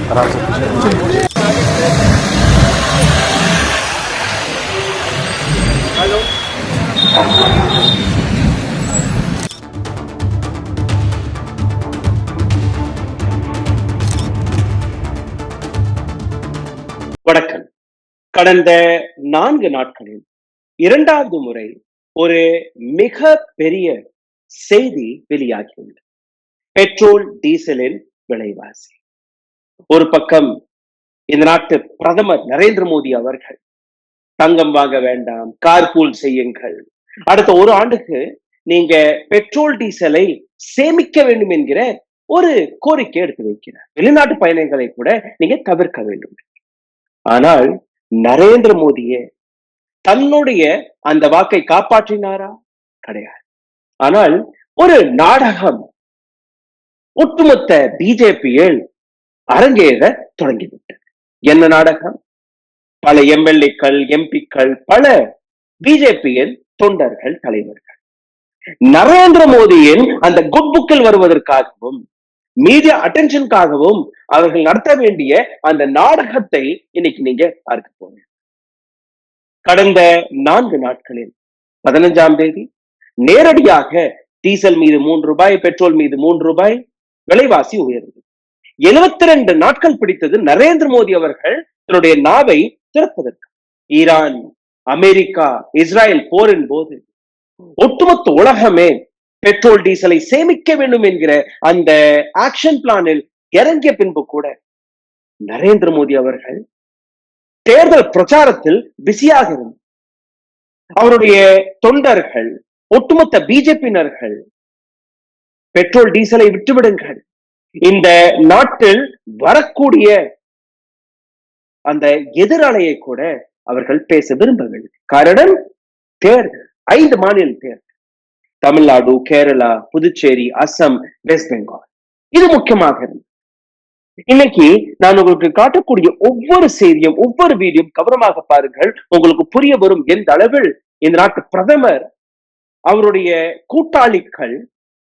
வணக்கம். கடந்த 4 நாட்களில் இரண்டாவது முறை ஒரு மிக பெரிய செய்தி வெளியாகியுள்ளது. பெட்ரோல் டீசலின் விலைவாசி. ஒரு பக்கம் இந்த நாட்டு பிரதமர் நரேந்திர மோடி அவர்கள் தங்கம் வாங்க வேண்டாம், கார்பூல் செய்யுங்கள், அடுத்த ஒரு ஆண்டுக்கு நீங்க பெட்ரோல் டீசலை சேமிக்க வேண்டும் என்கிற ஒரு கோரிக்கை எடுத்து வைக்கிறார். வெளிநாட்டு பயணங்களை கூட நீங்க தவிர்க்க வேண்டும். ஆனால் நரேந்திர மோடியே தன்னுடைய அந்த வாக்கை காப்பாற்றினாரா? கிடையாது. ஆனால் ஒரு நாடகம் ஒட்டுமொத்த பிஜேபியில் அரங்கேற தொடங்கிவிட்டது. என்ன நாடகம்? பல எம்எல்ஏக்கள், எம்பிக்கள், பல பிஜேபியின் தொண்டர்கள், தலைவர்கள் நரேந்திர மோடியின் அந்த குட் புக்கில் வருவதற்காகவும் மீடியா அட்டென்ஷனுக்காகவும் அவர்கள் நடத்த வேண்டிய அந்த நாடகத்தை இன்னைக்கு நீங்க பார்க்க போங்க. கடந்த 4 நாட்களில் 15ஆம் தேதி நேரடியாக டீசல் மீது 3 ரூபாய், பெட்ரோல் மீது 3 ரூபாய் விலைவாசி உயர்ந்தது. 72 நாட்கள் பிடித்தது நரேந்திர மோடி அவர்கள் தன்னுடைய நாவை திறப்பதற்கு. ஈரான், அமெரிக்கா, இஸ்ரேல் போரின் போது ஒட்டுமொத்த உலகமே பெட்ரோல் டீசலை சேமிக்க வேண்டும் என்கிற அந்த ஆக்ஷன் பிளானில் இறங்கிய பின்பு கூட நரேந்திர மோடி அவர்கள் தேர்தல் பிரச்சாரத்தில் பிஸியாக இருந்தார். அவருடைய தொண்டர்கள், ஒட்டுமொத்த பிஜேபியினர்கள் பெட்ரோல் டீசலை விட்டுவிடுங்கள், இந்த நாட்டில் வரக்கூடிய அந்த எதிரலையை கூட அவர்கள் பேச விரும்பவில்லை. காரணம் தேர்தல். 5 மாநில தேர்தல். தமிழ்நாடு, கேரளா, புதுச்சேரி, அசாம், வெஸ்ட் பெங்கால். இது முக்கியமாக இருந்தது. இன்னைக்கு நான் உங்களுக்கு காட்டக்கூடிய ஒவ்வொரு செய்தியும், ஒவ்வொரு வீடியோ கவனமாக பாருங்கள். உங்களுக்கு புரிய வரும் எந்த அளவில் இந்த நாட்டு பிரதமர் அவருடைய கூட்டாளிகள்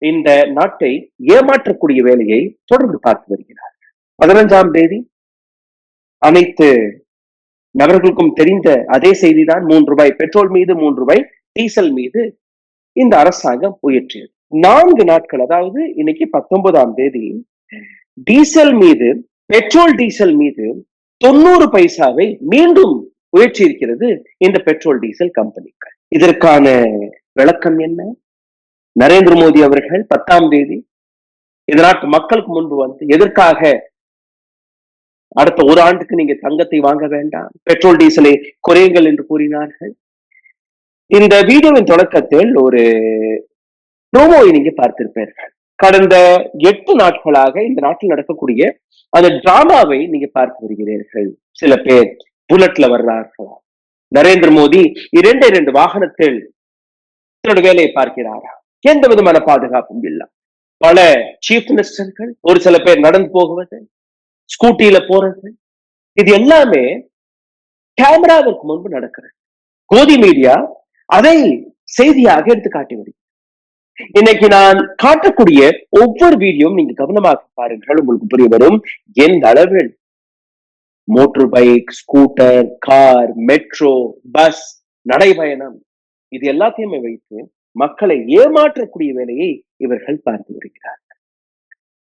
இந்த நாட்டை ஏமாற்றக்கூடிய வேலையை தொடர்ந்து பார்த்து வருகிறார். 15ஆம் தேதி அனைத்து நபர்களுக்கும் தெரிந்த அதே செய்திதான். 3 ரூபாய் பெட்ரோல் மீது, 3 ரூபாய் டீசல் மீது இந்த அரசாங்கம் உயர்த்தியது. 4 நாட்கள், அதாவது இன்னைக்கு 19ஆம் தேதி டீசல் மீது, பெட்ரோல் டீசல் மீது 90 பைசாவை மீண்டும் உயர்த்தி இருக்கிறது இந்த பெட்ரோல் டீசல் கம்பெனிகள். இதற்கான விளக்கம் என்ன? நரேந்திர மோடி அவர்கள் 10ஆம் தேதி இந்த நாட்டு மக்களுக்கு முன்பு வந்து எதற்காக அடுத்த ஒரு ஆண்டுக்கு நீங்க தங்கத்தை வாங்க வேண்டாம், பெட்ரோல் டீசலை குறையுங்கள் என்று கூறினார்கள். இந்த வீடியோவின் தொடக்கத்தில் ஒரு ப்ரோமோவை நீங்க பார்த்திருப்பீர்கள். கடந்த 8 நாட்களாக இந்த நாட்டில் நடக்கக்கூடிய அந்த டிராமாவை நீங்க பார்த்து வருகிறீர்கள். சில பேர் புல்லட்ல வர்றார்களா? நரேந்திர மோடி 2 வாகனத்தில் தன்னுடைய வேலையை பார்க்கிறாரா? எந்த விதமான பாதுகாப்பும் இல்லை. பல சீஃப் மினிஸ்டர்கள், ஒரு சில பேர் நடந்து போகுவது, ஸ்கூட்டியில போறது, இது எல்லாமே கேமராவிற்கு முன்பு நடக்கிறது. கோதி மீடியா அதை செய்தியாக எடுத்து காட்டி வருகிறது. இன்னைக்கு நான் காட்டக்கூடிய ஒவ்வொரு வீடியோவும் நீங்க கவனமாக பாருங்கள். உங்களுக்கு புரிய வரும் எந்த அளவில் motor bike, scooter, car, metro, bus, நடைபயணம், இது எல்லாத்தையுமே வைத்து மக்களை ஏமாற்றக்கூடிய வேலையை இவர்கள் பார்த்து வருகிறார்கள்.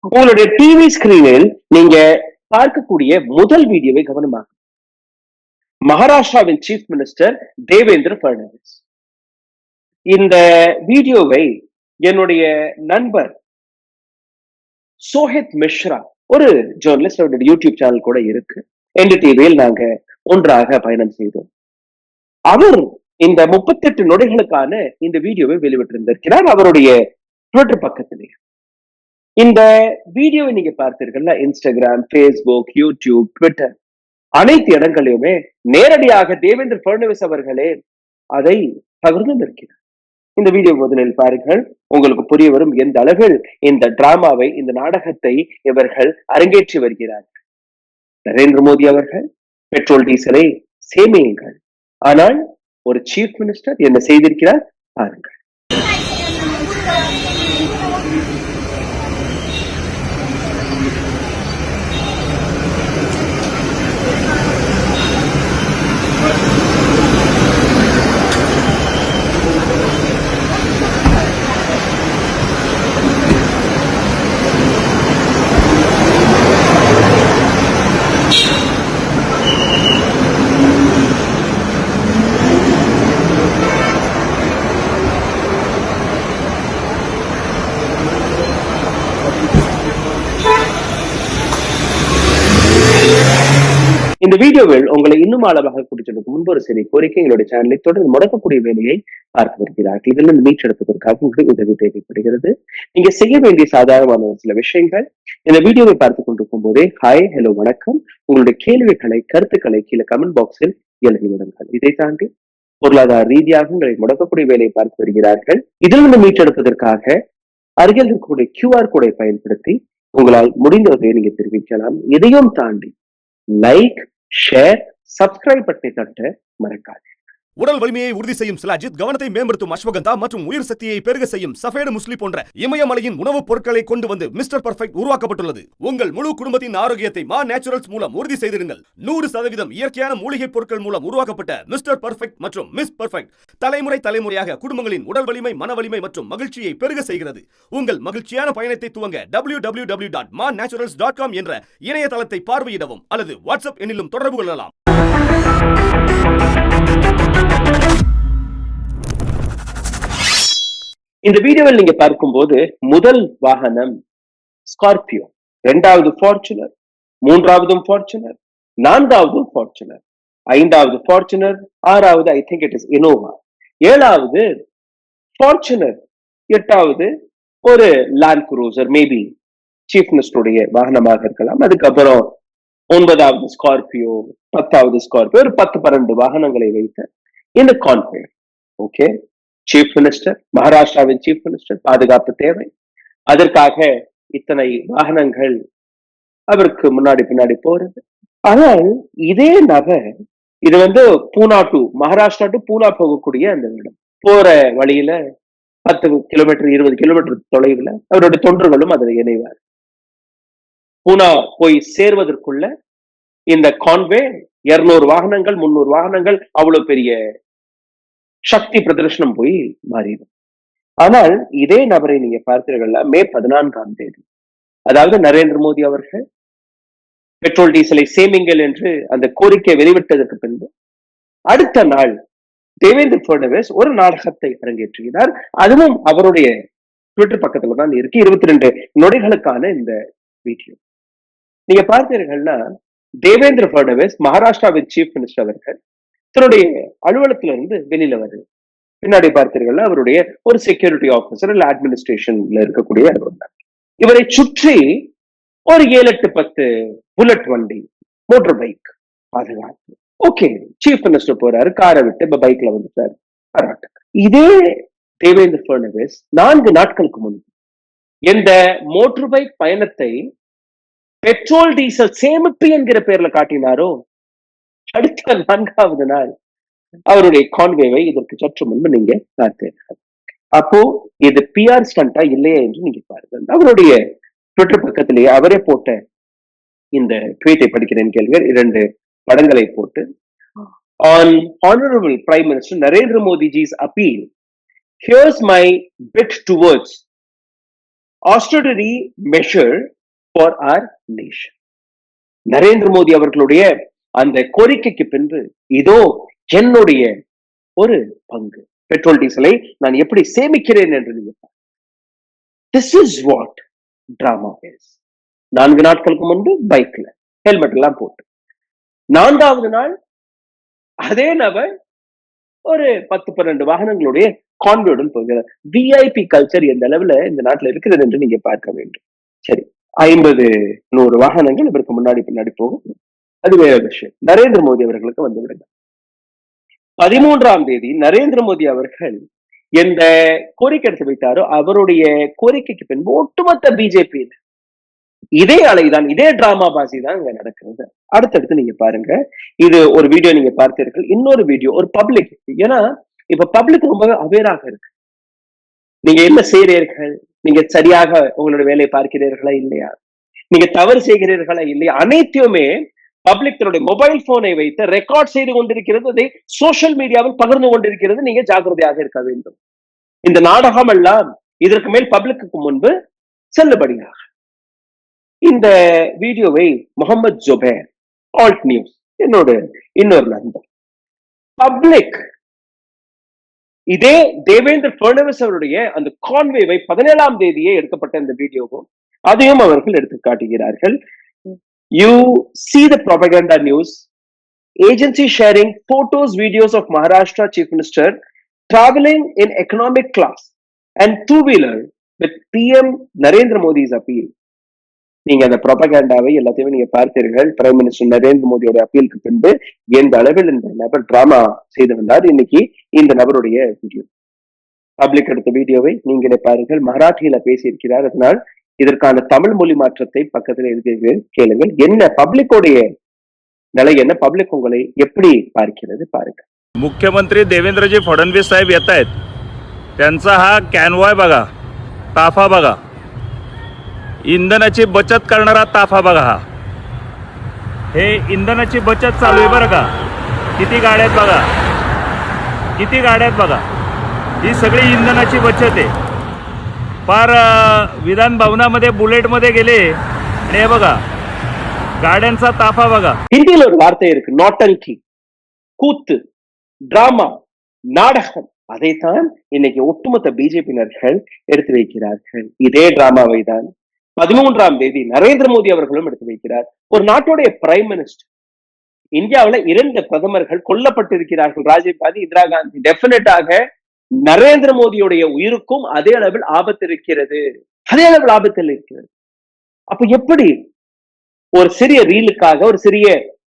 உங்களுடைய டிவி ஸ்கிரீனில் நீங்க பார்க்கக்கூடிய முதல் வீடியோவை கவனமாக. மகாராஷ்டிராவின் சீஃப் மினிஸ்டர் தேவேந்திர பட்னாவிஸ். இந்த வீடியோவை என்னுடைய நண்பர் சோஹித் மிஸ்ரா, ஒரு ஜேர்னலிஸ்ட், அவருடைய யூடியூப் சேனல் கூட இருக்கு, என்டிடிவியில் நாங்க ஒன்றாக பயணம் செய்தோம். அவர் இந்த 38 நொடிகளுக்கான இந்த வீடியோவை வெளியிட்டிருந்திருக்கிறார் அவருடைய ட்விட்டர் பக்கத்திலே. இந்த வீடியோவை நீங்க பார்த்தீர்கள்னா இன்ஸ்டாகிராம், பேஸ்புக், யூடியூப், ட்விட்டர் அனைத்து இடங்களிலுமே நேரடியாக தேவேந்திர பட்னாவிஸ் அவர்களே அதை பகிர்ந்து இருக்கிறார். இந்த வீடியோ முதலில் பாருங்கள். உங்களுக்கு புரிய வரும் எந்த அளவில் இந்த டிராமாவை, இந்த நாடகத்தை இவர்கள் அரங்கேற்றி வருகிறார்கள். நரேந்திர மோடி அவர்கள் பெட்ரோல் டீசலை சேமியுங்கள், ஆனால் ஒரு சீஃப் மினிஸ்டர் என்ன செய்திருக்கிறார் பாருங்கள். இந்த வீடியோவில் உங்களை இன்னும் ஆழமாக கூட்டிச்செல்வதற்கு முன்பு ஒரு சிறிய கோரிக்கை. எங்களுடைய சேனலை தொடர்ந்து முடக்கக்கூடிய வேலையை பார்க்க வருகிறார்கள். இதிலிருந்து மீட்டெடுப்பதற்காக உங்களுக்கு உதவி தேவைப்படுகிறது. நீங்க செய்ய வேண்டிய சாதாரணமான சில விஷயங்கள். இந்த வீடியோவை பார்த்துக் கொண்டிருக்கும் போதே ஹாய், ஹலோ, வணக்கம், உங்களுடைய கேள்விகளை, கருத்துக்களை கீழே கமெண்ட் பாக்ஸில் எழுதிவிடுங்கள். இதை தாண்டி பொருளாதார ரீதியாக உங்களை முடக்கக்கூடிய வேலையை பார்த்து வருகிறார்கள். இதிலிருந்து மீட்டெடுப்பதற்காக அருகில் இருக்கக்கூடிய QR கோடை பயன்படுத்தி உங்களால் முடிந்ததை நீங்க தெரிவிக்கலாம். இதையும் தாண்டி லைக், ஷேர், சப்ஸ்கிரைப் பட்டனை தட்ட மறக்காது. உடல் வலிமையை உறுதி செய்யும் சிலாஜித், கவனத்தை மேம்படுத்தும் அஸ்வகந்தா மற்றும் உயிர் சக்தியை பெருக செய்யும் சஃபேடு முஸ்லி போன்ற இமயமலையின் உணவுப் பொருட்களை கொண்டு வந்து மிஸ்டர் பர்ஃபெக்ட் உருவாக்கப்பட்டுள்ளது. உங்கள் முழு குடும்பத்தின் ஆரோக்கியத்தை மா நேச்சுரல்ஸ் மூலம் உறுதி செய்திருங்கள். 100% இயற்கையான மூலிகை பொருட்கள் மூலம் உருவாக்கப்பட்ட மிஸ்டர் பர்ஃபெக்ட் மற்றும் மிஸ் பர்ஃபெக்ட் தலைமுறையாக குடும்பங்களின் உடல் வலிமை, மன வலிமை மற்றும் மகிழ்ச்சியை பெருக செய்கிறது. உங்கள் மகிழ்ச்சியான பயணத்தை துவங்க www.manaturals.com என்ற இணையதளத்தை பார்வையிடவும் அல்லது வாட்ஸ்அப் எண்ணிலும் தொடர்பு கொள்ளலாம். இந்த வீடியோவில் நீங்க பார்க்கும்போது முதல் வாகனம் ஸ்கார்பியோ, இரண்டாவது ஃபார்ச்சுனர், மூன்றாவதும் ஃபார்ச்சுனர், நான்காவதும் ஃபார்ச்சுனர், ஐந்தாவது ஃபார்ச்சுனர், ஆறாவது I think it is Innova, ஏழாவது ஃபார்ச்சுனர், எட்டாவது ஒரு லேண்ட் குரூசர், மேபி சீஃப் மினிஸ்டருடைய வாகனமாக இருக்கலாம். அதுக்கப்புறம் 9வது ஸ்கார்பியோ, 10வது ஸ்கார்பியோ, ஒரு 10-12 வாகனங்களை வைத்த இந்த கான்வே. ஓகே, சீஃப் மினிஸ்டர், மகாராஷ்டிராவின் சீஃப் மினிஸ்டர், பாதுகாப்பு தேவை, அதற்காக இத்தனை வாகனங்கள் அவருக்கு முன்னாடி பின்னாடி போறது. ஆனால் இதே நபர், இது பூனா டு மகாராஷ்டிரா டு பூனா போகக்கூடிய அந்த இடம், போற வழியில 10 கிலோமீட்டர் 20 கிலோமீட்டர் தொலைவில் அவருடைய தொண்டர்களும் அதில் இணைவார். பூனா போய் சேர்வதற்குள்ள இந்த கான்வே 200 வாகனங்கள் 300 வாகனங்கள் அவ்வளவு பெரிய சக்தி பிரதர்ஷனம் போய் மாறிடும். ஆனால் இதே நபரை நீங்க பார்த்தீர்கள், மே 14ஆம் தேதி, அதாவது நரேந்திர மோடி அவர்கள் பெட்ரோல் டீசலை சேமிங்கள் என்று அந்த கோரிக்கை வெளிவிட்டதற்கு பின்பு அடுத்த நாள் தேவேந்திர பட்னவிஸ் ஒரு நாடகத்தை அரங்கேற்றுகிறார். அதுவும் அவருடைய ட்விட்டர் பக்கத்துல தான் இருக்கு. 22 நொடிகளுக்கான இந்த வீடியோ நீங்க பார்த்தீர்கள்னா, தேவேந்திர பட்னவிஸ் மகாராஷ்டிராவின் சீஃப் மினிஸ்டர் அவர்கள் தன்னுடைய அலுவலகத்துல இருந்து வெளியில வருது. பின்னாடி பார்த்தீர்கள், அவருடைய ஒரு செக்யூரிட்டி ஆபீசர் இல்ல அட்மினிஸ்ட்ரேஷன்ல இருக்கக்கூடிய வந்தார். இவரை சுற்றி ஒரு 7-8-10 புல்லட் வண்டி, மோட்டர் பைக் பாதுகாப்பு. ஓகே, சீஃப் மினிஸ்டர் போறாரு, காரை விட்டு இப்ப பைக்ல வந்துட்டாரு. இதே தேவேந்திர பட்னவிஸ் 4 நாட்களுக்கு முன்பு இந்த மோட்டர் பைக் பயணத்தை பெட்ரோல் டீசல் சேமிப்பு என்கிற பேர்ல காட்டினாரோ, அடுத்த 4வது நாள் அவருடைய கான்வேவை இதற்கு சற்று முன்பு நீங்க பார்த்தீர்கள். அப்போ இது PR ஸ்டண்டா இல்லையா என்று நீங்க பாருங்கள். அவருடைய ட்விட்டர் பக்கத்திலேயே அவரே போட்ட இந்த ட்வீட்டை படிக்கிறேன் கேள்விகள். 2 படங்களை போட்டு, on honorable Prime Minister Narendra Modi ji's appeal, here's my bit towards austerity measure for our nation. Narendra Modi அவர்களுடைய அந்த கோரிக்கைக்கு பின்பு இதோ என்னுடைய ஒரு பங்கு, பெட்ரோல் டீசலை நான் எப்படி சேமிக்கிறேன் என்று நீங்க. This is what drama is. 4 நாட்களுக்கு முன்பு பைக்ல ஹெல்மெட் எல்லாம் போட்டு, 4வது நாள் அதே நபர் ஒரு 10-12 வாகனங்களுடைய கான்வேயுடன் போகிறார். VIP கல்ச்சர் எந்த அளவுல இந்த நாட்டுல இருக்கிறது என்று நீங்க பார்க்க வேண்டும். சரி, 50-100 வாகனங்கள் இவருக்கு முன்னாடி பின்னாடி போகும், அது வேற விஷயம். நரேந்திர மோடி அவர்களுக்கு வந்து விடுங்க. 13ஆம் தேதி நரேந்திர மோடி அவர்கள் எந்த கோரிக்கை எடுத்து வைத்தாரோ, அவருடைய கோரிக்கைக்கு பின்பு ஒட்டுமொத்த பிஜேபி இதே அலைதான், இதே டிராமா பாசி தான் இங்க நடக்கிறது. அடுத்தடுத்து நீங்க பாருங்க, இது ஒரு வீடியோ நீங்க பார்த்தீர்கள். இன்னொரு வீடியோ ஒரு பப்ளிக், ஏன்னா இப்ப பப்ளிக் ரொம்ப அவேராக இருக்கு. நீங்க என்ன செய்கிறீர்கள், நீங்க சரியாக உங்களோட வேலையை பார்க்கிறீர்களா இல்லையா, நீங்க தவறு செய்கிறீர்களா இல்லையா, அனைத்தையுமே பப்ளிக் தன்னுடைய மொபைல் போனை வைத்து ரெக்கார்ட் செய்து கொண்டிருக்கிறது, அதை சோசியல் மீடியாவில் பகிர்ந்து கொண்டிருக்கிறது. நீங்க ஜாக்கிரதையாக இருக்க வேண்டும். இந்த நாடகம் எல்லாம் இதற்கு மேல் பப்ளிக்கு முன்பு செல்லுபடியாக. இந்த வீடியோவை முகமது ஜுபேர், ஆல்ட் நியூஸ், என்னோட இன்னொரு நண்பர், பப்ளிக் இதே தேவேந்திர பட்னவிஸ் அவருடைய அந்த கான்வேவை 17ஆம் தேதியே எடுக்கப்பட்ட இந்த வீடியோவும் அதையும் அவர்கள் எடுத்து காட்டுகிறார்கள். You see the propaganda news agency sharing photos, videos of Maharashtra Chief Minister traveling in economic class and two-wheeler with PM Narendra Modi's appeal. நீங்க அந்த ப்ரொபகேண்டாவை எல்லாத்தையுமே நீங்க பார்த்தீர்கள். பிரைம் மினிஸ்டர் நரேந்திர மோடியோட அப்பீலுக்கு பின்பு எந்த அளவில் இந்த நபர் டிராமா செய்து வந்தார். இன்னைக்கு இந்த நபருடைய வீடியோ பப்ளிக் எடுத்த வீடியோவை நீங்களே பாருங்கள். மராட்டியில பேசியிருக்கிறார். அதனால் இதற்கான தமிழ் மொழி மாற்றத்தை பக்கத்தில் எழுதி கேளுங்கள். என்ன பப்ளிக்கோடைய நிலை என்ன, पब्लिक உங்களை எப்படி பார்க்கிறது பாருங்க. मुख्यमंत्री देवेंद्रजी फडणवीस साहेब येत आहेत. त्यांचा हा कॅनवॉय बघा, ताफा बघा, इंधनाची बचत करणारा ताफा बघा. हा हे इंधनाची बचत चालू आहे बरं का. किती गाड्या आहेत बघा, किती गाड्या आहेत बघा. ही सगळी इंधनाची बचत आहे. फार विधान भवनामध्ये बुलेटमध्ये गेले आणि हे बघा गाड्यांचा ताफा बघा. ஹிந்தியில ஒரு வார்த்தை இருக்கு, நாட்டங்கி, கூத்து, டிராமா, நாடகம். அதைத்தான் இன்னைக்கு ஒட்டுமொத்த பிஜேபியினர்கள் எடுத்து வைக்கிறார்கள். இதே டிராமாவை தான் 13ஆம் தேதி நரேந்திர மோடி அவர்களும் எடுத்து வைக்கிறார். ஒரு நாட்டுடைய பிரைம் மினிஸ்டர், இந்தியாவில் 2 பிரதமர்கள் கொல்லப்பட்டிருக்கிறார்கள், ராஜீவ் காந்தி, இந்திரா காந்தி. டெபினட்டாக நரேந்திர மோடியுடைய உயிருக்கும் அதே அளவில் ஆபத்து இருக்கிறது, அதே அளவில் ஆபத்தில் இருக்கிறது. அப்ப எப்படி ஒரு சிறிய ரீலுக்காக, ஒரு சிறிய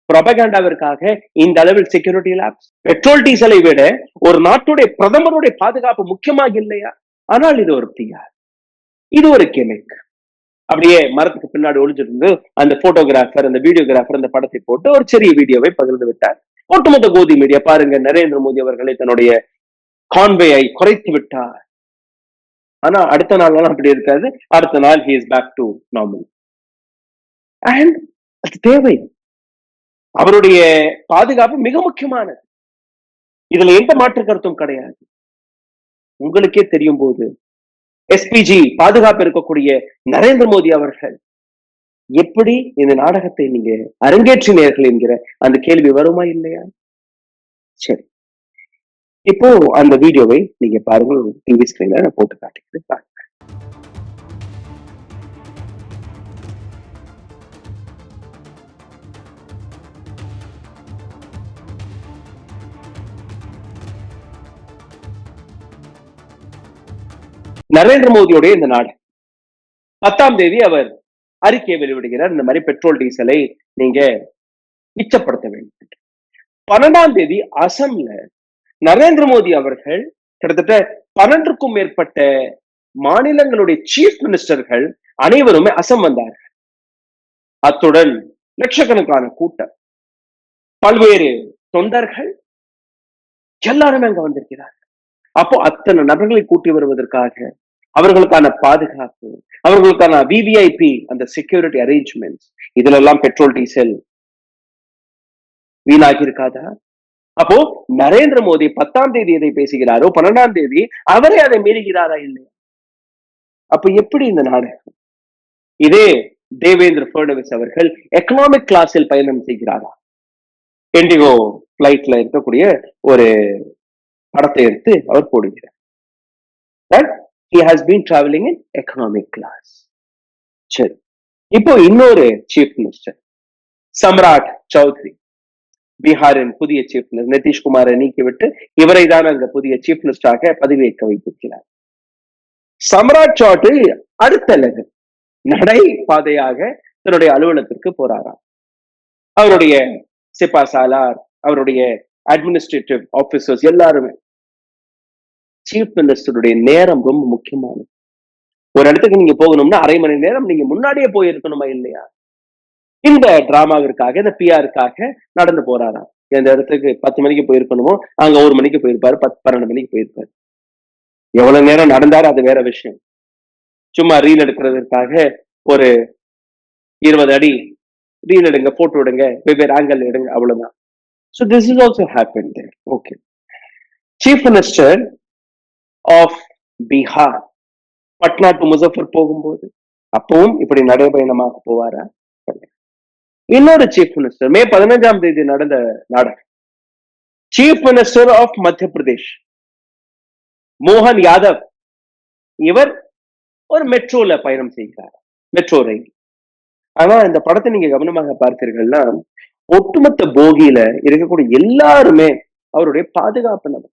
ப்ரொபகேண்டாவிற்காக இந்த அளவில் செக்யூரிட்டி லேப்ஸ்? பெட்ரோல் டீசலை விட ஒரு நாட்டுடைய பிரதமருடைய பாதுகாப்பு முக்கியமாக இல்லையா? ஆனால் இது ஒரு பிஆர், இது ஒரு கிமிக். அப்படியே மரத்துக்கு பின்னாடி ஒளிஞ்சிருந்து அந்த போட்டோகிராஃபர், அந்த வீடியோகிராஃபர் அந்த படத்தை போட்டு ஒரு சிறிய வீடியோவை பகிர்ந்து விட்டார். ஒட்டுமொத்த கோதி மீடியா பாருங்க, நரேந்திர மோடி அவர்களை தன்னுடைய கான்வேயை குறைத்து விட்டார். ஆனா அடுத்த நாள் அப்படி இருக்காது. அடுத்த நாள் he is back to normal. And அது தேவை. அவருடைய பாதுகாப்பு மிக முக்கியமானது. இதுல எந்த மாற்று கருத்தும் கிடையாது. உங்களுக்கே தெரியும் போது எஸ்பிஜி பாதுகாப்பு இருக்கக்கூடிய நரேந்திர மோடி அவர்கள் எப்படி இந்த நாடகத்தை நீங்க அரங்கேற்றினீர்கள் என்கிற அந்த கேள்வி வருமா இல்லையா? சரி, இப்போ அந்த வீடியோவை நீங்க பாருங்க. டிவி ஸ்கிரீன்ல நான் போட்டு காட்டுகிறேன், பாருங்க. நரேந்திர மோடியோட இந்த நாடு 10ஆம் தேதி அவர் அறிக்கையை வெளியிடுகிறார். இந்த மாதிரி பெட்ரோல் டீசலை நீங்க மிச்சப்படுத்த வேண்டும். 12ஆம் தேதி அசம்ல நரேந்திர மோடி அவர்கள் கிட்டத்தட்ட 12க்கும் மேற்பட்ட மாநிலங்களுடைய சீஃப் மினிஸ்டர்கள் அனைவருமே அசம் வந்தார்கள். அத்துடன் லட்சக்கணக்கான கூட்டம், பல்வேறு தொண்டர்கள் எல்லாருமே அங்க வந்திருக்கிறார்கள். அப்போ அத்தனை நபர்களை கூட்டி வருவதற்காக அவர்களுக்கான பாதுகாப்பு, அவர்களுக்கான விவிஐபி அந்த செக்யூரிட்டி அரேஞ்ச்மெண்ட்ஸ், இதுல எல்லாம் பெட்ரோல் டீசல் வீணாகி இருக்காதா? அப்போ நரேந்திர மோடி 10ஆம் தேதி எதை பேசுகிறாரோ 12ஆம் தேதி அவரே அதை மீறுகிறாரா இல்லையா? அப்ப எப்படி இந்த நாடகம்? இதே தேவேந்திர பட்னவிஸ் அவர்கள் எக்கனாமிக் கிளாஸில் பயணம் செய்கிறாரா? இண்டிகோ பிளைட்ல இருக்கக்கூடிய ஒரு படத்தை எடுத்து அவர் போடுகிறார். He has been traveling in economic class. சரி, இப்போ இன்னொரு சீஃப் மினிஸ்டர் சம்ராட் சௌத்ரி, பீகாரின் புதிய சீஃப் மினிஸ்டர். நிதிஷ்குமாரை நீக்கிவிட்டு இவரை தான் அங்க புதிய சீஃப் மினிஸ்டராக பதவியேற்க வைத்திருக்கிறார். சம்ராட் சௌத்ரி அடுத்த லெவல் நடை பாதையாக தன்னுடைய அலுவலகத்திற்கு போறாராம். அவருடைய சிப்பா சாலார், அவருடைய அட்மினிஸ்ட்ரேட்டிவ் ஆபீசர்ஸ் எல்லாருமே. சீஃப் மினிஸ்டருடைய நேரம் ரொம்ப முக்கியமானது. ஒரு இடத்துக்கு நீங்க போகணும்னா 1/2 மணி நேரம் நீங்க முன்னாடியே போயிருக்கணுமா இல்லையா? இந்த டிராமாவிற்காக, இந்த பிஆருக்காக நடந்து போறாராம். எந்த இடத்துக்கு 10 மணிக்கு போயிருக்கணுமோ அங்க 1 மணிக்கு போயிருப்பாரு, 12 மணிக்கு போயிருப்பாரு. எவ்வளவு நேரம் நடந்தாரு அது வேற விஷயம். சும்மா ரீல் எடுக்கிறதுக்காக ஒரு 20 அடி ரீல் எடுங்க, போட்டோ எடுங்க, வெவ்வேறு ஆங்கிள் எடுங்க, அவ்வளவுதான். So this is also happened there. Okay. Chief Minister of Bihar Patna to Muzaffar போகும்போது அப்பவும் இப்படி நடைபயணமாக போவாரா? இன்னொரு சீஃப் மினிஸ்டர் மே 15ஆம் தேதி நடந்த நாடகம். சீஃப் மினிஸ்டர் ஆஃப் மத்திய பிரதேஷ் மோகன் யாதவ், இவர் ஒரு மெட்ரோல பயணம் செய்கிறார், மெட்ரோ ரயில். ஆனா இந்த படத்தை நீங்க கவனமாக பார்த்தீர்கள்னா ஒட்டுமொத்த போகியில இருக்கக்கூடிய எல்லாருமே அவருடைய பாதுகாப்பு நபர்.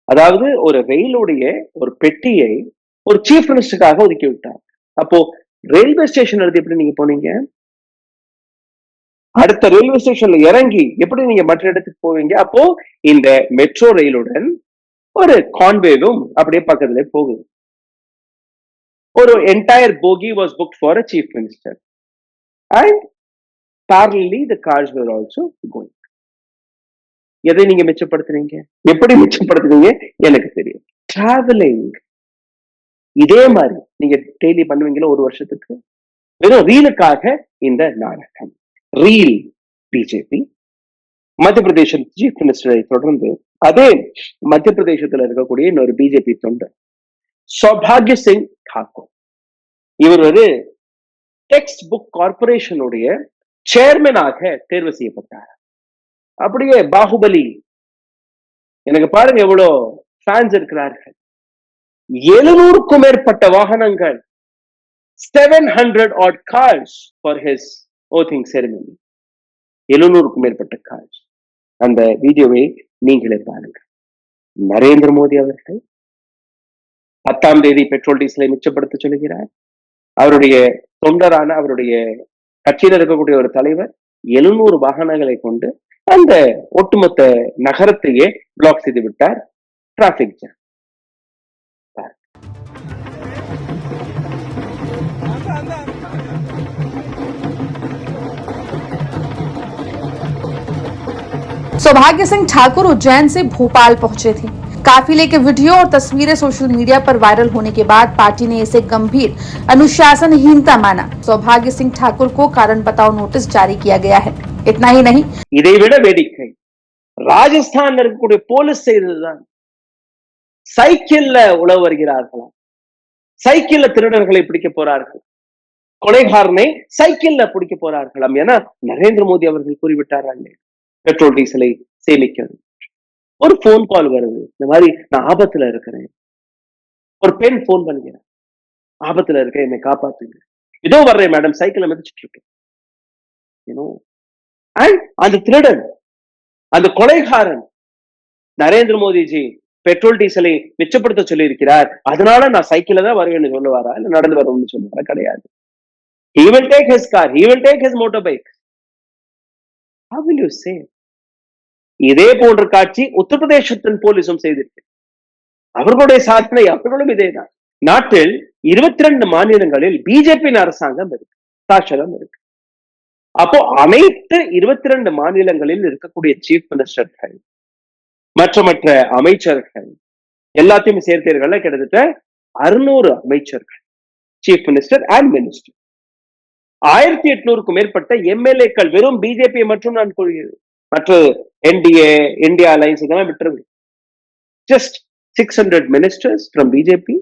அதாவது ஒரு ரயிலுடைய ஒரு பெட்டியை ஒரு சீஃப் மினிஸ்டருக்காக ஒதுக்கி விட்டார். அப்போ ரயில்வே ஸ்டேஷன் எடுத்து எப்படி நீங்க போனீங்க? அடுத்த ரயில்வே ஸ்டேஷன்ல இறங்கி எப்படி நீங்க மற்ற இடத்துக்கு போவீங்க? அப்போ இந்த மெட்ரோ ரயிலுடன் ஒரு கான்வேவும் அப்படியே பக்கத்துல போகுது. ஒரு entire bogie was booked for a chief minister and parallelly the cars were also going. எதை நீங்க மிச்சப்படுத்துறீங்க? எப்படி மிச்சப்படுத்துறீங்க எனக்கு தெரியும். டிராவலிங் இதே மாதிரி நீங்க டெய்லி பண்ணுவீங்களா ஒரு வருஷத்துக்கு? வெறும் ரீலுக்காக இந்த நாடகம். ரீல் பிஜேபி மத்திய பிரதேச சீஃப் மினிஸ்டரை தொடர்ந்து அதே மத்திய பிரதேசத்துல இருக்கக்கூடிய இன்னொரு பிஜேபி தொண்டர் சௌபாகிய சிங் தாக்கூர், இவர் ஒரு டெக்ஸ்ட் புக் கார்பரேஷனுடைய சேர்மனாக தேர்வு செய்யப்பட்டார். அப்படியே பாகுபலி, எனக்கு பாருங்க எவ்வளவு ஃபேன்ஸ் இருக்கிறார்கள். 700க்கும் மேற்பட்ட வாகனங்கள், 700 odd cars for his oathing ceremony. 700க்கும் மேற்பட்ட கார்ஸ். அந்த வீடியோவை நீங்களே பாருங்க. நரேந்திர மோடி அவர்கள் 10ஆம் தேதி பெட்ரோல் டீசலை மிச்சப்படுத்த சொல்லுகிறார். அவருடைய தொண்டரான அவருடைய கட்சியில் இருக்கக்கூடிய ஒரு தலைவர் 700 வாகனங்களை கொண்டு அந்த ஒட்டுமொத்த நகரத்தையே பிளாக் செய்து விட்டார். Traffic jam. सौभाग्य सिंह ठाकुर उज्जैन से भोपाल पहुंचे थे। काफिले के वीडियो और तस्वीरें सोशल मीडिया पर वायरल होने के बाद पार्टी ने इसे गंभीर अनुशासनहीनता माना। सौभाग्य सिंह ठाकुर को कारण बताओ नोटिस जारी किया गया है। इतना ही नहीं, இதைவிட வேடிக்கை ராஜஸ்தான் இருக்கக்கூடிய போலீஸ் செய்ததுதான். சைக்கிள்ல உழவு வருகிறார்களாம், சைக்கிள்ல திருடர்களை பிடிக்க போறார்கள், கொலைகாரனை சைக்கிள்ல பிடிக்க போறார்களாம் என நரேந்திர மோடி அவர்கள் கூறிவிட்டார்கள். பெட்ரோல் டீசலை சேமிக்கிறது. ஒரு போன் கால் வருது, இந்த மாதிரி நான் ஆபத்துல இருக்கிறேன். ஒரு பெண் போன் பண்ணுகிறேன், ஆபத்துல இருக்கேன், என்னை காப்பாத்துங்க. இதோ வர்றேன் மேடம், சைக்கிளை மிதிச்சிட்டு இருக்கேன். அந்த திருடன், அந்த கொலைகாரன் நரேந்திர மோடிஜி பெட்ரோல் டீசலை மிச்சப்படுத்த சொல்லி இருக்கிறார், அதனால நான் சைக்கிள்ல தான் வருவேன்னு சொல்லுவாரா, இல்ல நடந்து வருவேன்னு சொல்லுவாரா? கிடையாது. He will take his car, he will take his motorbike. How will you say? இதே போன்ற காட்சி உத்தரப்பிரதேசத்தின் போலீசும் செய்திருக்கு. அவர்களுடைய சாதனை அவர்களும் இதேதான். நாட்டில் 22 மாநிலங்களில் பிஜேபி அரசாங்கம் இருக்கு, சாசனம் இருக்கு. அப்போ அனைத்து 22 மாநிலங்களில் இருக்கக்கூடிய சீஃப் மினிஸ்டர்கள் மற்ற அமைச்சர்கள் எல்லாத்தையும் சேர்த்தீர்கள், கிட்டத்தட்ட 600 அமைச்சர்கள், சீஃப் மினிஸ்டர் அண்ட் மினிஸ்டர். 1800க்கும் மேற்பட்ட எம்எல்ஏக்கள் வெறும் பிஜேபி மற்றும் நான் கூறுகிறேன். மற்ற என்டிஏ, இந்தியா அலைன்ஸ் இதெல்லாம் விட்டுருங்க. Just 600 ministers from BJP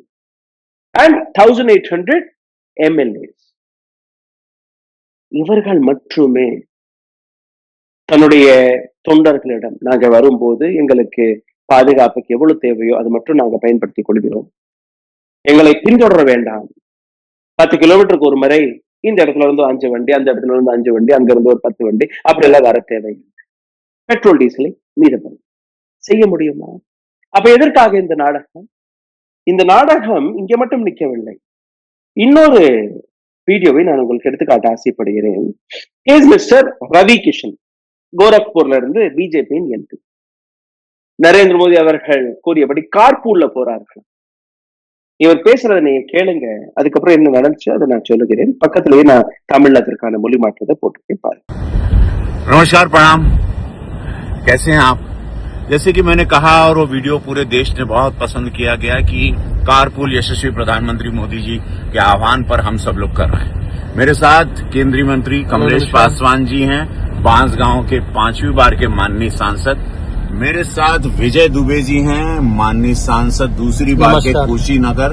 and 1800 MLAs. இவர்கள் மட்டுமே தன்னுடைய தொண்டர்களிடம் நாங்க வரும்போது எங்களுக்கு பாதுகாப்புக்கு எவ்வளவு தேவையோ அது மட்டும் நாங்க பயன்படுத்திக் கொள்கிறோம், எங்களை பின்தொடர வேண்டாம். 10 கிலோமீட்டருக்கு ஒரு முறை இந்த இடத்துல இருந்து 5 வண்டி, அந்த இடத்துல இருந்து 5 வண்டி, அங்க இருந்து ஒரு 10 வண்டி, அப்படி எல்லாம் வர தேவையில்லை. பெட்ரோல் டீசலை மீதம் செய்ய முடியுமா? அப்ப எதற்காக இந்த நாடகம்? இந்த நாடகம் இங்க மட்டும் நிற்கவில்லை. இன்னொரு வீடியோவை நான் உங்களுக்கு எடுத்துக்காட்ட ஆசைப்படுகிறேன். மிஸ்டர் ரவி கிஷன், கோரக்பூர்ல இருந்து பிஜேபியின் எம்பி. நரேந்திர மோடி அவர்கள் கூறியபடி கார்பூல்ல போறார்கள். இவர் பேசுறதை நீங்க கேளுங்க, அதுக்கப்புறம் என்ன நடந்துச்சு அதை நான் சொல்லுகிறேன். பக்கத்திலேயே நான் தமிழ்ல அதற்கான மொழி மாற்றத்தை போட்டு பாருங்க. नमस्कार, प्रणाम, कैसे हैं आप? जैसे कि मैंने कहा और वो वीडियो पूरे देश ने बहुत पसंद किया गया कि कारपूल यशस्वी प्रधानमंत्री मोदी जी के आह्वान पर हम सब लोग कर रहे हैं। मेरे साथ केंद्रीय मंत्री कमलेश पासवान जी हैं, बांसगांव के 5वीं बार के माननीय सांसद। मेरे साथ विजय दुबे जी हैं, माननीय सांसद दूसरी बार के कुशीनगर।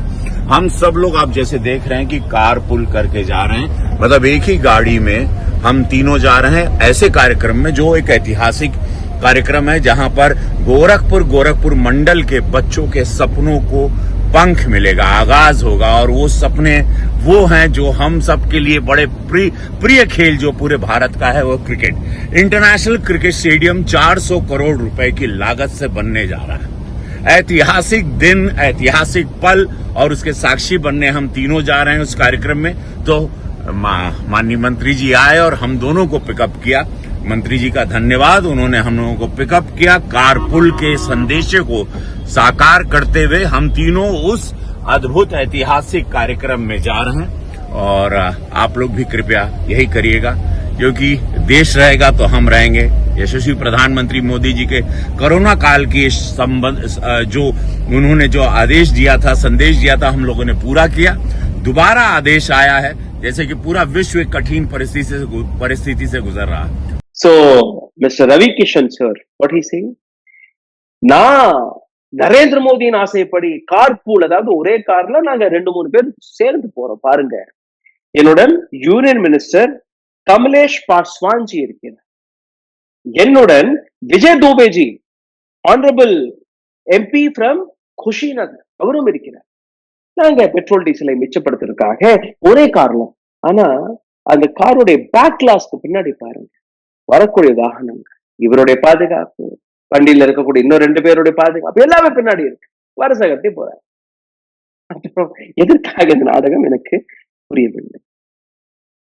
हम सब लोग आप जैसे देख रहे हैं कि कारपूल करके जा रहे हैं, मतलब एक ही गाड़ी में हम तीनों जा रहे हैं ऐसे कार्यक्रम में जो एक ऐतिहासिक कार्यक्रम है, जहां पर गोरखपुर मंडल के बच्चों के सपनों को पंख मिलेगा, आगाज होगा। और वो सपने वो हैं जो हम सब के लिए बड़े प्रिय खेल जो पूरे भारत का है, वो cricket. International cricket stadium 400 crore रुपए की लागत से बनने जा रहा है। ऐतिहासिक दिन, ऐतिहासिक पल, और उसके साक्षी बनने हम तीनों जा रहे हैं उस कार्यक्रम में। तो माननीय मंत्री जी आए और हम दोनों को पिकअप किया। मंत्री जी का धन्यवाद, उन्होंने हम लोगों को पिकअप किया। कारपुल के संदेश को साकार करते हुए हम तीनों उस अद्भुत ऐतिहासिक कार्यक्रम में जा रहे हैं। और आप लोग भी कृपया यही करिएगा, क्योंकि देश रहेगा तो हम रहेंगे। यशस्वी प्रधानमंत्री मोदी जी के कोरोना काल की जो उन्होंने जो आदेश दिया था, संदेश दिया था, हम लोगों ने पूरा किया। दोबारा आदेश आया है, जैसे कि पूरा विश्व एक कठिन परिस्थिति से गुजर रहा है। So, Mr. Ravi Kishan sir, what he saying? நான் நரேந்திர மோடியின் ஆசைப்படி கார்பூல், அதாவது ஒரே கார்ல நாங்க 2-3 பேர் சேர்ந்து போறோம் பாருங்க. என்னுடன் யூனியன் மினிஸ்டர் கமலேஷ் பாஸ்வான் ஜி இருக்கிறார். என்னுடன் Vijay Dubey ji, honourable MP from Kushinagar, அவரும் இருக்கிறார். நாங்க பெட்ரோல் டீசலை மிச்சப்படுத்துறதுக்காக ஒரே கார்ல, ஆனா அந்த காருடைய பேக் கிளாஸ்க்கு பின்னாடி பாருங்க வரக்கூடிய வாகனங்கள், இவருடைய பாதுகாப்பு, வண்டியில இருக்கக்கூடிய இன்னும் 2 பேருடைய பாதுகாப்பு, எல்லாமே பின்னாடி இருக்கு. வரிசை கட்டி போறாரு. அப்புறம் எதற்காக இந்த நாடகம் எனக்கு புரியவில்லை.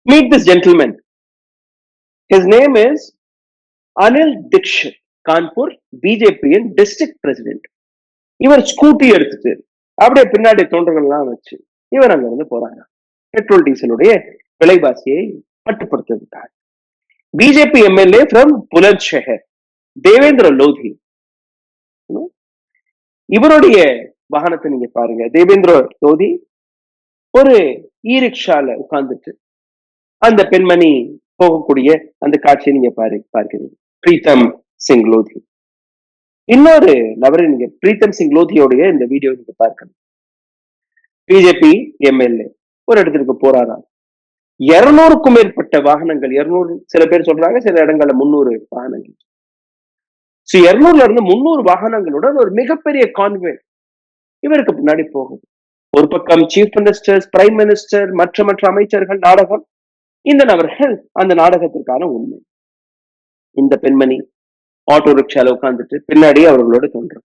Meet this gentleman. His name is Anil Dikshit, Kanpur பிஜேபியின் டிஸ்ட்ரிக்ட் பிரசிடென்ட். இவர் ஸ்கூட்டி எடுத்துட்டு அப்படியே பின்னாடி தொண்டர்கள்லாம் வச்சு இவர் அங்க இருந்து போறாங்க பெட்ரோல் டீசலுடைய விலைவாசியை கட்டுப்படுத்துவதற்காக. BJP MLA from Bulandshahr Devendra Lodhi, இவருடைய வாகனத்தை நீங்க பாருங்க. தேவேந்திர லோதி ஒரு இ ரிக்ஷால உட்கார்ந்துட்டு அந்த பெண்மணி போகக்கூடிய அந்த காட்சியை நீங்க பார்க்கிறீங்க. பிரீத்தம் சிங் லோதி, இன்னொரு நபரை நீங்க பிரீத்தம் சிங் லோதியோடைய இந்த வீடியோ நீங்க பார்க்கணும். பிஜேபி எம்எல்ஏ ஒரு இடத்துக்கு போறாராம். 200க்கும் மேற்பட்ட வாகனங்கள், 200 சில பேர் சொல்றாங்க, சில இடங்கள்ல 300 வாகனங்கள். 200ல இருந்து 300 வாகனங்களுடன் ஒரு மிகப்பெரிய கான்வே இவருக்கு பின்னாடி போகுது. ஒரு பக்கம் சீஃப் மினிஸ்டர், பிரைம் மினிஸ்டர், மற்ற அமைச்சர்கள், நாடகம். இந்த நபர்கள் அந்த நாடகத்திற்கான உண்மை. இந்த பெண்மணி ஆட்டோ ரிக்ஷால உட்கார்ந்துட்டு பின்னாடி அவர்களோட தோன்றும்.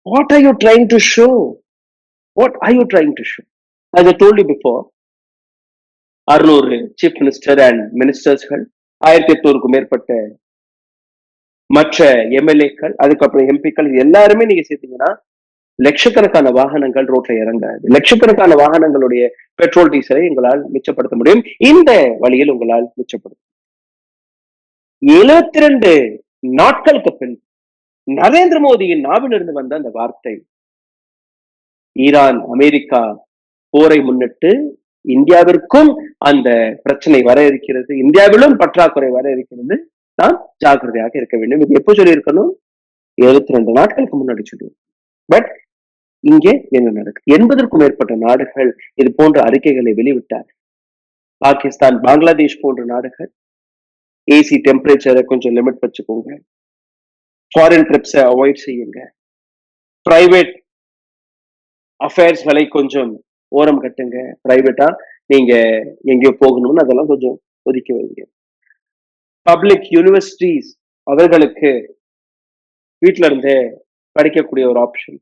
What are you trying to show? What are you trying to show? As I told you before, 600 chief minister and மினிஸ்டர்ஸ்கள், 1800க்கும் மேற்பட்ட மற்ற எம்எல்ஏக்கள், அதுக்கப்புறம் எம்பிக்கள், எல்லாருமே நீங்க சேர்த்தீங்கன்னா லட்சக்கணக்கான வாகனங்கள் ரோட்ல இறங்காது. லட்சக்கணக்கான வாகனங்களுடைய பெட்ரோல் டீசலை உங்களால் மிச்சப்படுத்த முடியும். இந்த வழியில் உங்களால் மிச்சப்படுத்த 72 நாட்களுக்கு பின் நரேந்திர மோடியின் நாவிலிருந்து வந்த அந்த வார்த்தை, ஈரான் அமெரிக்கா போரை முன்னிட்டு இந்தியாவிற்கும் அந்த பிரச்சனை வர இருக்கிறது, இந்தியாவிலும் பற்றாக்குறை வர இருக்கிறது, நாம் ஜாக்கிரதையாக இருக்க வேண்டும். இது எப்போ சொல்லி இருக்கணும்? 72 நாட்களுக்கு முன்னாடி சொல்லி. பட் இங்கே என்ன நடக்குது? 80க்கும் மேற்பட்ட நாடுகள் இது போன்ற அறிக்கைகளை வெளிவிட்டார். பாகிஸ்தான், பங்களாதேஷ் போன்ற நாடுகள் ஏசி டெம்பரேச்சரை கொஞ்சம் லிமிட் வச்சுக்கோங்க, ஃபாரின் ட்ரிப்ஸை அவாய்ட் செய்யுங்க, பிரைவேட் அஃபேர்ஸ்களை கொஞ்சம் ஓரம் கட்டுங்க, பிரைவேட்டா நீங்க எங்கேயோ போகணும்னு அதெல்லாம் கொஞ்சம் ஒதுக்கி வைங்க. பப்ளிக் யூனிவர்சிட்டிஸ் அவர்களுக்கு வீட்டுல இருந்தே படிக்கக்கூடிய ஒரு ஆப்ஷன்,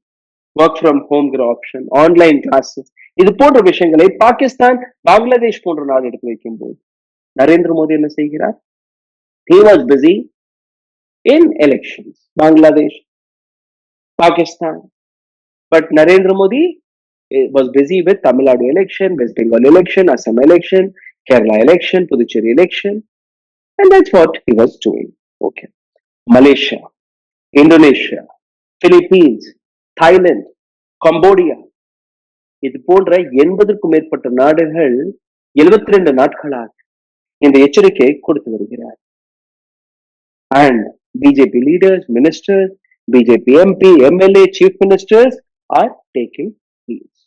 ஒர்க் ஃப்ரம் ஹோம்ங்கிற ஆப்ஷன், ஆன்லைன் கிளாஸஸ், இது போன்ற விஷயங்களை பாகிஸ்தான், பங்களாதேஷ் போன்ற நாடு எடுத்து வைக்கும் போது நரேந்திர மோடி என்ன செய்கிறார்? He was busy in elections, Bangladesh, Pakistan, but Narendra Modi was busy with Tamil Nadu election, West Bengal election, Assam election, Kerala election, Puducherry election, and that's what he was doing. Okay. Malaysia, Indonesia, Philippines, Thailand, Cambodia, இது போன்ற 80க்கும் மேற்பட்ட நாடுகள் 72 நாட்களாக இந்த எச்சரிக்கையை கொடுத்து வருகிறார். And BJP leaders, ministers, BJP MP, MLA, chief ministers are taking leads.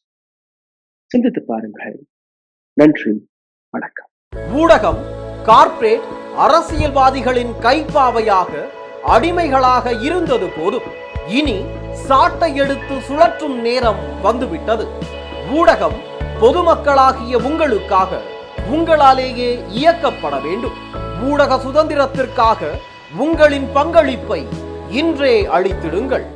சிந்தித்து பாருங்கள். நன்றி, வணக்கம். ஊடகம் கார்ப்பரேட் அரசியல்வாதிகளின் கைப்பாவையாக, அடிமைகளாக இருந்தது போதும். இனி சாட்டை எடுத்து சுழற்றும் நேரம் வந்துவிட்டது. ஊடகம் பொதுமக்களாகிய உங்களுக்காக உங்களாலேயே இயக்கப்பட வேண்டும். ஊடக சுதந்திரத்திற்காக உங்களின் பங்களிப்பை இன்றே அளித்திடுங்கள்.